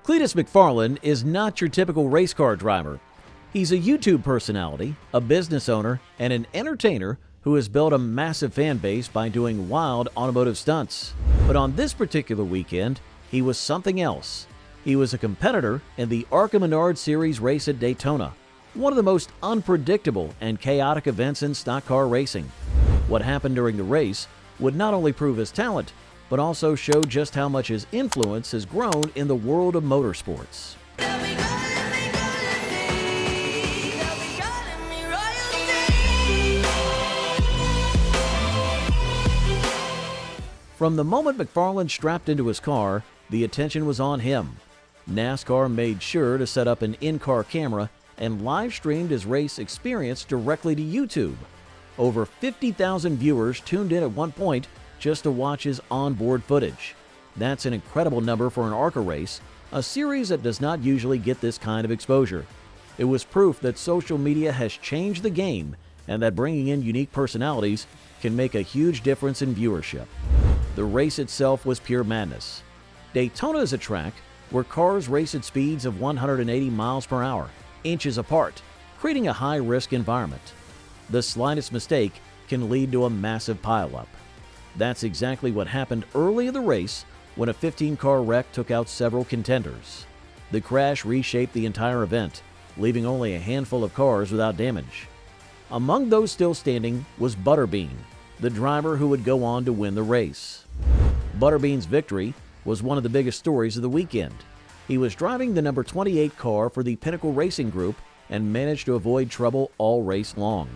Cleetus McFarland is not your typical race car driver. He's a YouTube personality, a business owner, and an entertainer who has built a massive fan base by doing wild automotive stunts. But on this particular weekend, he was something else. He was a competitor in the ARCA Menards Series race at Daytona, one of the most unpredictable and chaotic events in stock car racing. What happened during the race would not only prove his talent, but also show just how much his influence has grown in the world of motorsports. From the moment McFarland strapped into his car, the attention was on him. NASCAR made sure to set up an in-car camera and live-streamed his race experience directly to YouTube. Over 50,000 viewers tuned in at one point just to watch his onboard footage. That's an incredible number for an ARCA race, a series that does not usually get this kind of exposure. It was proof that social media has changed the game and that bringing in unique personalities can make a huge difference in viewership. The race itself was pure madness. Daytona is a track where cars race at speeds of 180 miles per hour, inches apart, creating a high-risk environment. The slightest mistake can lead to a massive pileup. That's exactly what happened early in the race when a 15-car wreck took out several contenders. The crash reshaped the entire event, leaving only a handful of cars without damage. Among those still standing was Butterbean, the driver who would go on to win the race. Butterbean's victory was one of the biggest stories of the weekend. He was driving the number 28 car for the Pinnacle Racing Group and managed to avoid trouble all race long.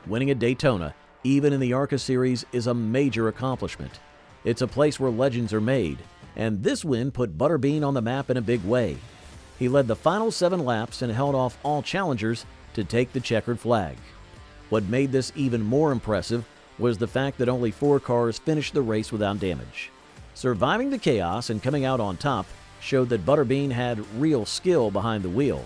Winning at Daytona, even in the ARCA Series, is a major accomplishment. It's a place where legends are made, and this win put Butterbean on the map in a big way. He led the final 7 laps and held off all challengers to take the checkered flag. What made this even more impressive was the fact that only 4 cars finished the race without damage. Surviving the chaos and coming out on top showed that Butterbean had real skill behind the wheel.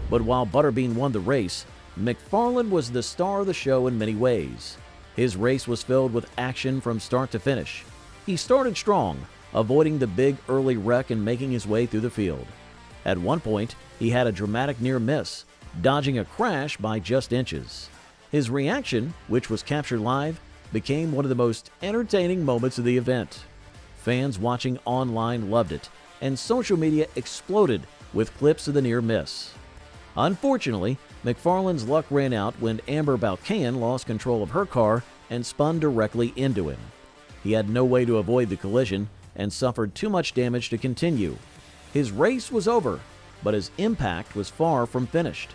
But while Butterbean won the race, McFarland was the star of the show in many ways. His race was filled with action from start to finish. He started strong, avoiding the big early wreck and making his way through the field. At one point, he had a dramatic near miss, dodging a crash by just inches. His reaction, which was captured live, became one of the most entertaining moments of the event. Fans watching online loved it, and social media exploded with clips of the near miss. Unfortunately, McFarland's luck ran out when Amber Balcaen lost control of her car and spun directly into him. He had no way to avoid the collision and suffered too much damage to continue. His race was over, but his impact was far from finished.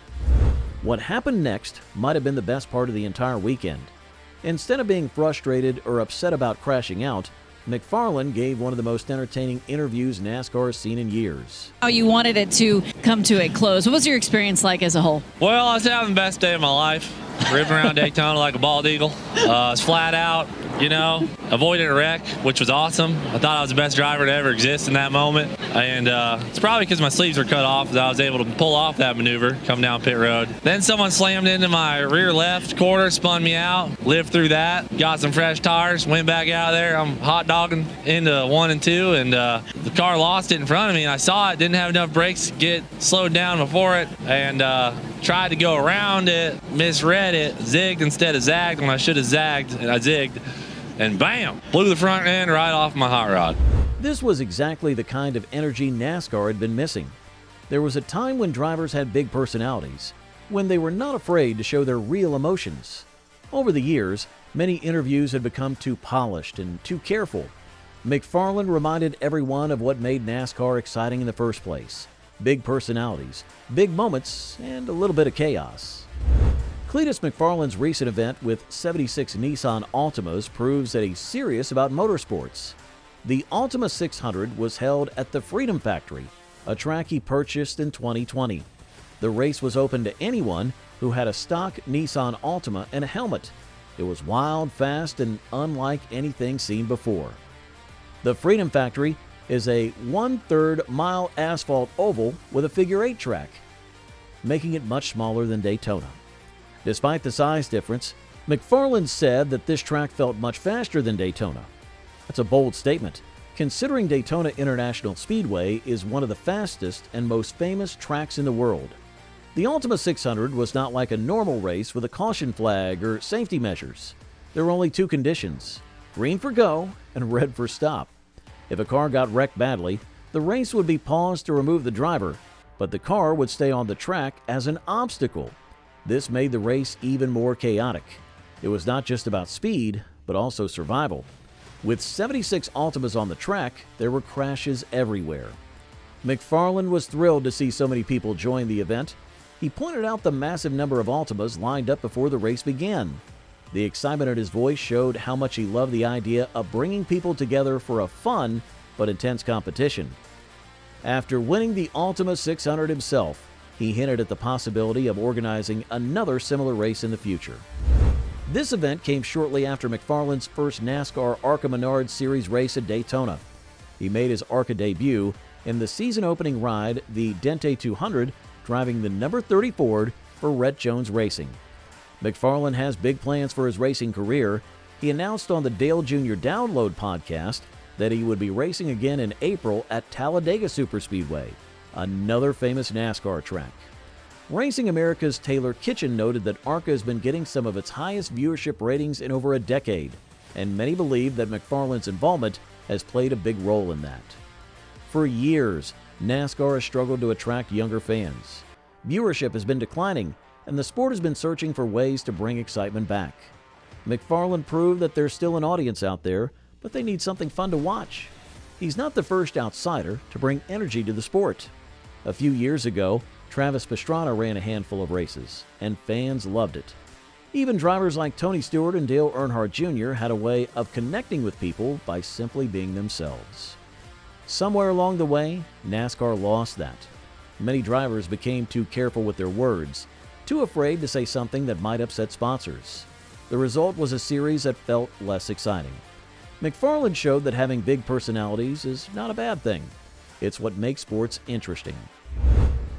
What happened next might have been the best part of the entire weekend. Instead of being frustrated or upset about crashing out, McFarland gave one of the most entertaining interviews NASCAR has seen in years. How you wanted it to come to a close. What was your experience like as a whole? Well, I was having the best day of my life. Ripping around Daytona like a bald eagle. I was flat out, avoided a wreck, which was awesome. I thought I was the best driver to ever exist in that moment. And it's probably because my sleeves were cut off that I was able to pull off that maneuver, come down pit road. Then someone slammed into my rear left quarter, spun me out, lived through that, got some fresh tires, went back out of there. I'm hot dogging into 1 and 2, and the car lost it in front of me, and I saw it, didn't have enough brakes to get slowed down before it, and tried to go around it, misread it, zigged instead of zagged when I should have zagged, and I zigged, and bam, blew the front end right off my hot rod. This was exactly the kind of energy NASCAR had been missing. There was a time when drivers had big personalities, when they were not afraid to show their real emotions. Over the years, many interviews had become too polished and too careful. McFarland reminded everyone of what made NASCAR exciting in the first place. Big personalities, big moments, and a little bit of chaos. Cleetus McFarland's recent event with 76 Nissan Ultimas proves that he's serious about motorsports. The Ultima 600 was held at the Freedom Factory, a track he purchased in 2020. The race was open to anyone who had a stock Nissan Ultima and a helmet. It was wild, fast, and unlike anything seen before. The Freedom Factory is a 1/3 mile asphalt oval with a figure-8 track, making it much smaller than Daytona. Despite the size difference, McFarland said that this track felt much faster than Daytona. That's a bold statement, considering Daytona International Speedway is one of the fastest and most famous tracks in the world. The Ultima 600 was not like a normal race with a caution flag or safety measures. There were only two conditions: green for go and red for stop. If a car got wrecked badly, the race would be paused to remove the driver, but the car would stay on the track as an obstacle. This made the race even more chaotic. It was not just about speed, but also survival. With 76 Ultimas on the track, there were crashes everywhere. McFarland was thrilled to see so many people join the event. He pointed out the massive number of Ultimas lined up before the race began. The excitement in his voice showed how much he loved the idea of bringing people together for a fun but intense competition. After winning the Ultima 600 himself, he hinted at the possibility of organizing another similar race in the future. This event came shortly after McFarland's first NASCAR ARCA Menards Series race at Daytona. He made his ARCA debut in the season-opening ride, the Dente 200, driving the number 30 Ford for Rhett Jones Racing. McFarland has big plans for his racing career. He announced on the Dale Jr. Download podcast that he would be racing again in April at Talladega Superspeedway, another famous NASCAR track. Racing America's Taylor Kitchen noted that ARCA has been getting some of its highest viewership ratings in over a decade, and many believe that McFarland's involvement has played a big role in that. For years, NASCAR has struggled to attract younger fans. Viewership has been declining, and the sport has been searching for ways to bring excitement back. McFarland proved that there's still an audience out there, but they need something fun to watch. He's not the first outsider to bring energy to the sport. A few years ago, Travis Pastrana ran a handful of races, and fans loved it. Even drivers like Tony Stewart and Dale Earnhardt Jr. had a way of connecting with people by simply being themselves. Somewhere along the way, NASCAR lost that. Many drivers became too careful with their words, too afraid to say something that might upset sponsors. The result was a series that felt less exciting. McFarland showed that having big personalities is not a bad thing. It's what makes sports interesting.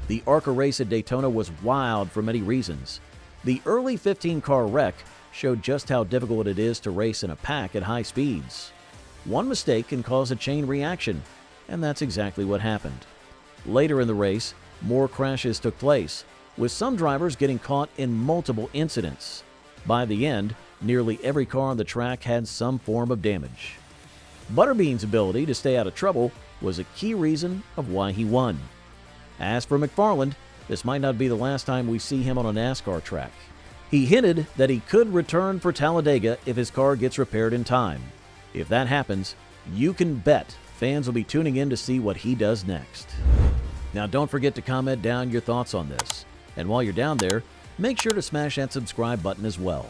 The ARCA race at Daytona was wild for many reasons. The early 15-car wreck showed just how difficult it is to race in a pack at high speeds. One mistake can cause a chain reaction, and that's exactly what happened. Later in the race, more crashes took place, with some drivers getting caught in multiple incidents. By the end, nearly every car on the track had some form of damage. Butterbean's ability to stay out of trouble was a key reason of why he won. As for McFarland, this might not be the last time we see him on a NASCAR track. He hinted that he could return for Talladega if his car gets repaired in time. If that happens, you can bet fans will be tuning in to see what he does next. Now don't forget to comment down your thoughts on this. And while you're down there, make sure to smash that subscribe button as well.